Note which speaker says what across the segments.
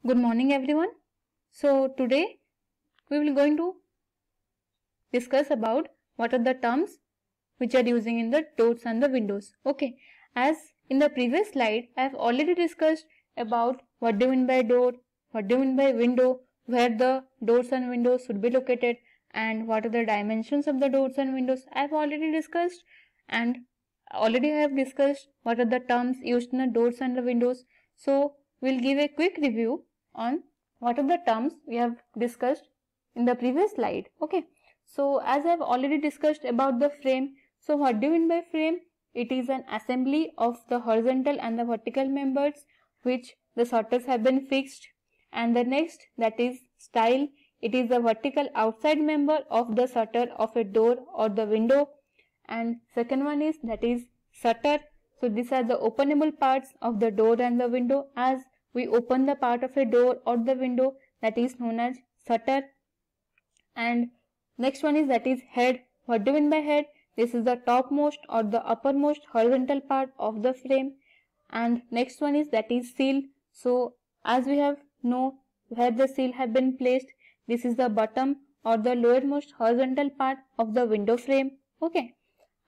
Speaker 1: Good morning everyone. So today we will going to discuss about what are the terms which are using in the doors and the windows. Okay, as in the previous slide I have already discussed about what do you mean by door, what do you mean by window, where the doors and windows should be located, and what are the dimensions of the doors and windows. I have already discussed, and already I have discussed what are the terms used in the doors and the windows. So we'll give a quick review on what are the terms we have discussed in the previous slide. Okay, so as I have already discussed about the frame, so what do you mean by frame? It is an assembly of the horizontal and the vertical members which the shutters have been fixed. And the next, that is stile. It is the vertical outside member of the shutter of a door or the window. And second one is, that is shutter. So these are the openable parts of the door and the window. As we open the part of a door or the window, that is known as shutter. And next one is, that is head. What do you mean by head? This is the topmost or the uppermost horizontal part of the frame. And next one is, that is seal. So as we have know where the seal have been placed, this is the bottom or the lowermost horizontal part of the window frame. Okay,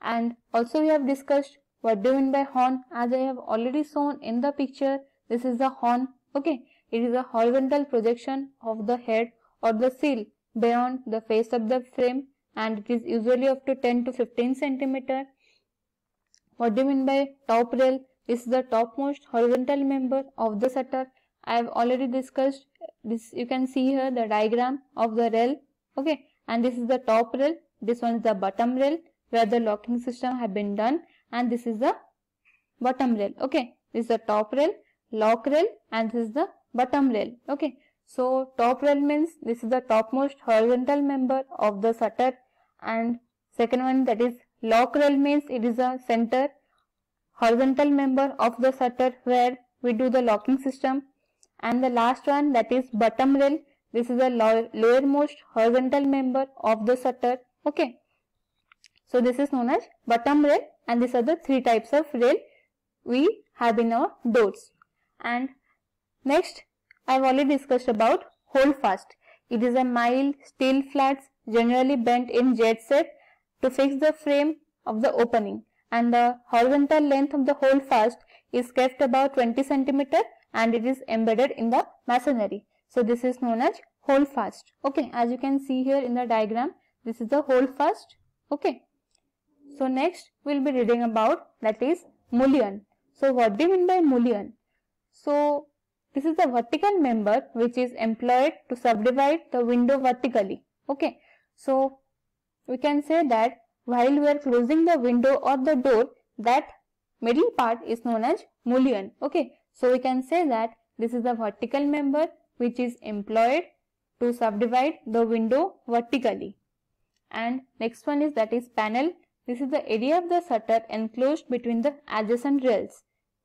Speaker 1: and also we have discussed what do you mean by horn. As I have already shown in the picture, this is the horn. Okay, it is a horizontal projection of the head or the seal beyond the face of the frame, and it is usually up to 10 to 15 centimeter. What do you mean by top rail? This is the topmost horizontal member of the shutter. I have already discussed this. You can see here the diagram of the rail. Okay, and this is the top rail. This one is the bottom rail where the locking system have been done, and this is the bottom rail. Okay, this is the top rail, lock rail, and this is the bottom rail. Okay, so top rail means this is the topmost horizontal member of the shutter, and second one, that is lock rail, means it is a center horizontal member of the shutter where we do the locking system. And the last one, that is bottom rail. This is the lowermost horizontal member of the shutter. Okay, so this is known as bottom rail, and these are the three types of rail we have in our doors. And next, I have already discussed about hold fast. It is a mild steel flats generally bent in jet set to fix the frame of the opening, and the horizontal length of the hold fast is kept about 20 centimeter, and it is embedded in the masonry. So this is known as hold fast. Okay, as you can see here in the diagram, this is the hold fast. Okay, so next we will be reading about, that is mullion. So what do you mean by mullion? So this is the vertical member which is employed to subdivide the window vertically. Okay, so we can say that while we are closing the window or the door, that middle part is known as mullion. Okay, so we can say that this is the vertical member which is employed to subdivide the window vertically. And next one is, that is panel. This is the area of the shutter enclosed between the adjacent rails.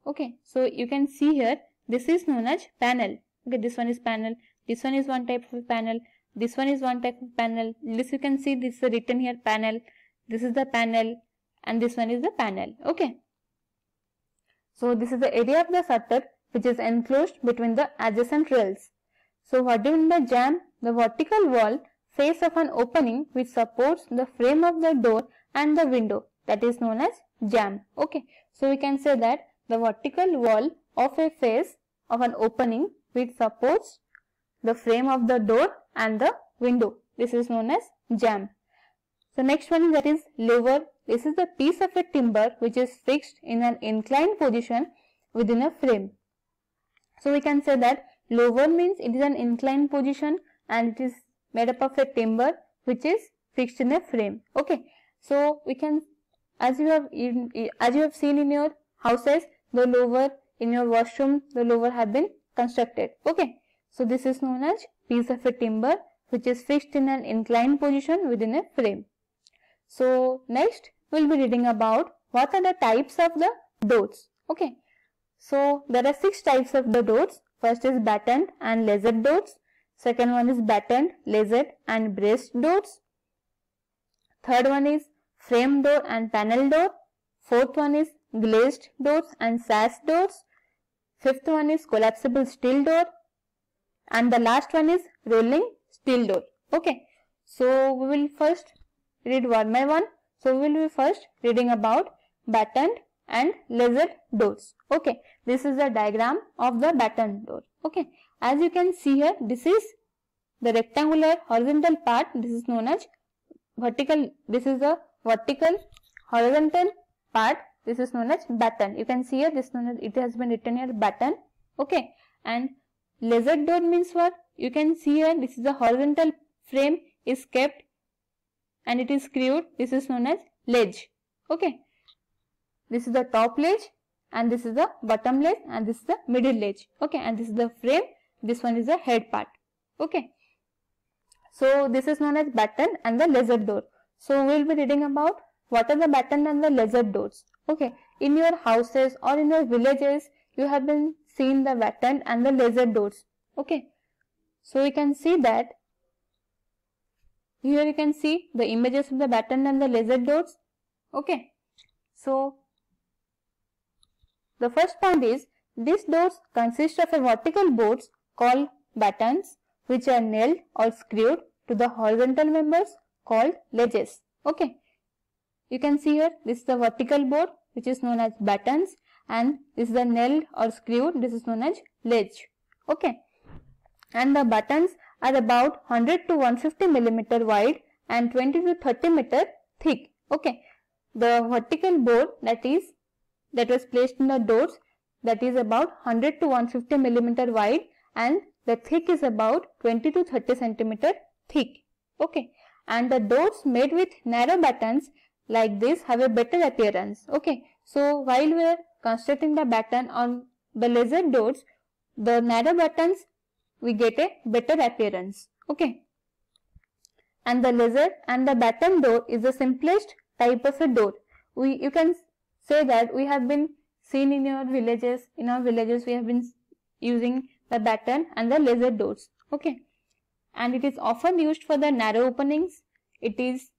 Speaker 1: Okay, so you can see here, this is known as panel. Okay, this one is panel, this one is one type of panel, this one is one type of panel. This you can see, this is written here panel, this is the panel, and this one is the panel. Okay, so this is the area of the shutter which is enclosed between the adjacent rails. So what do you mean by jamb? The vertical wall face of an opening which supports the frame of the door and the window, that is known as jamb. Okay, so we can say that the vertical wall of a face of an opening which supports the frame of the door and the window, this is known as jamb. So next one is, that is lower. This is the piece of a timber which is fixed in an inclined position within a frame. So we can say that lower means it is an inclined position, and it is made up of a timber which is fixed in a frame. Okay, so we can, as you have seen in your houses, the lower in your washroom, the lower have been constructed. Okay, so this is known as piece of a timber which is fixed in an inclined position within a frame. So next we will be reading about what are the types of the doors. Okay, so there are 6 types of the doors. First is battened and laced doors. Second one is battened, laced and braced doors. Third one is frame door and panel door. Fourth one is glazed doors and sash doors. Fifth one is collapsible steel door. and the last one is rolling steel door. Okay, so we will first read one by one. So we will be first reading about battened and lasered doors. Okay, this is the diagram of the battened door. Okay, as you can see here, this is the rectangular horizontal part. This is known as vertical. This is the vertical horizontal part. This is known as batten. You can see here, this known as, it has been written here batten. Okay, and lasered door means what? You can see here, this is the horizontal frame is kept and it is screwed. This is known as ledge. Okay, this is the top ledge and this is the bottom ledge and this is the middle ledge. Okay, and this is the frame. This one is the head part. Okay, so this is known as batten and the lasered door. So we will be reading about what are the batten and the lasered doors. Okay, in your houses or in your villages, you have been seen the batten and the lasered doors. Okay, so you can see that here you can see the images of the batten and the lasered doors. Okay, so the first point is, these doors consist of a vertical boards called battens, which are nailed or screwed to the horizontal members called ledges. Okay, you can see here, this is the vertical board which is known as battens, and this is the nailed or screwed, this is known as ledge. Okay, and the battens are about 100 to 150 millimeter wide and 20 to 30 meter thick. Okay, the vertical board that was placed in the doors, that is about 100 to 150 millimeter wide and the thick is about 20 to 30 centimeter thick. Okay, and the doors made with narrow battens like this have a better appearance. Okay, so while we are constructing the batten on the lasered doors, the narrow battens we get a better appearance. Okay, and the lasered and the batten door is the simplest type of a door. You can say that we have been seen in our villages. In our villages, we have been using the batten and the lasered doors. Okay, and it is often used for the narrow openings. It is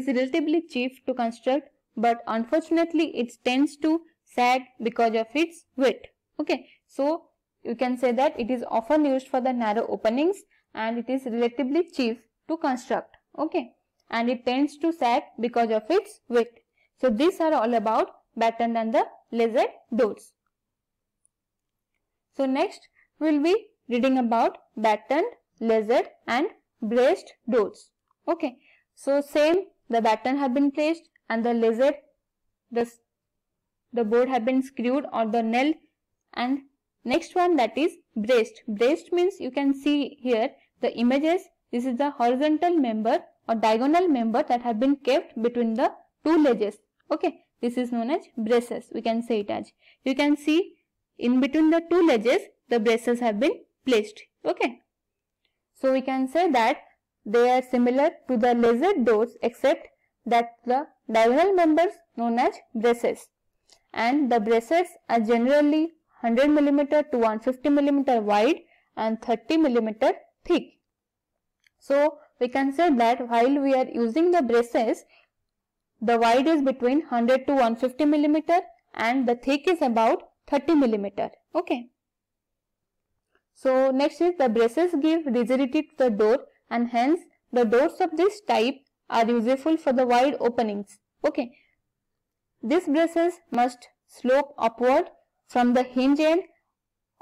Speaker 1: relatively cheap to construct, but unfortunately it tends to sag because of its weight. Okay, so you can say that it is often used for the narrow openings and it is relatively cheap to construct. Okay, and it tends to sag because of its weight. So these are all about batten and the lasered doors. So next we will be reading about battened, lasered and braced doors. Okay, so same, the batten have been placed and the lasered, the board have been screwed or the nailed, and next one, that is braced. Braced means, you can see here the images. This is the horizontal member or diagonal member that have been kept between the two ledges. Okay, this is known as braces. We can say it as. You can see in between the two ledges the braces have been placed. Okay, so we can say that they are similar to the lasered doors except that the diagonal members known as braces, and the braces are generally 100 mm to 150 mm wide and 30 mm thick. So we can say that while we are using the braces, the wide is between 100 to 150 mm and the thick is about 30 mm. Okay. So next is, the braces give rigidity to the door and hence the doors of this type are useful for the wide openings. Okay. These braces must slope upward from the hinge end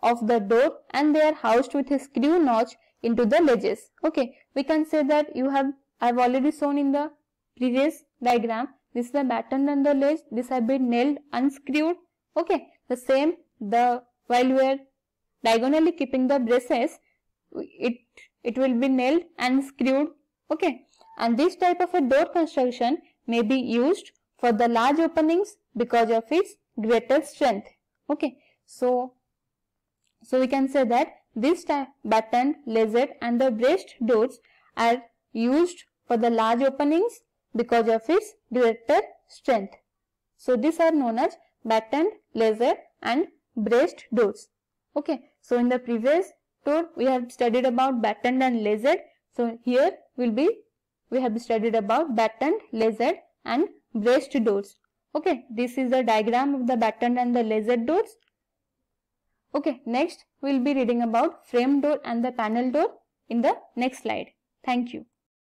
Speaker 1: of the door and they are housed with a screw notch into the ledges. Okay, we can say that I have already shown in the previous diagram. This is the batten and the ledge. This have been nailed, unscrewed. Okay, the same, while we are diagonally keeping the braces, it will be nailed and screwed. Okay, and this type of a door construction may be used for the large openings because of its greater strength. Okay, so we can say that this type batten, lasered and the braced doors are used for the large openings because of its greater strength. So these are known as battened, lasered and braced doors. Okay, so in the previous tour we have studied about battened and lasered. So here we have studied about battened, lasered and braced doors. Okay, this is the diagram of the battened and the lasered doors. Okay, next we will be reading about frame door and the panel door in the next slide. Thank you.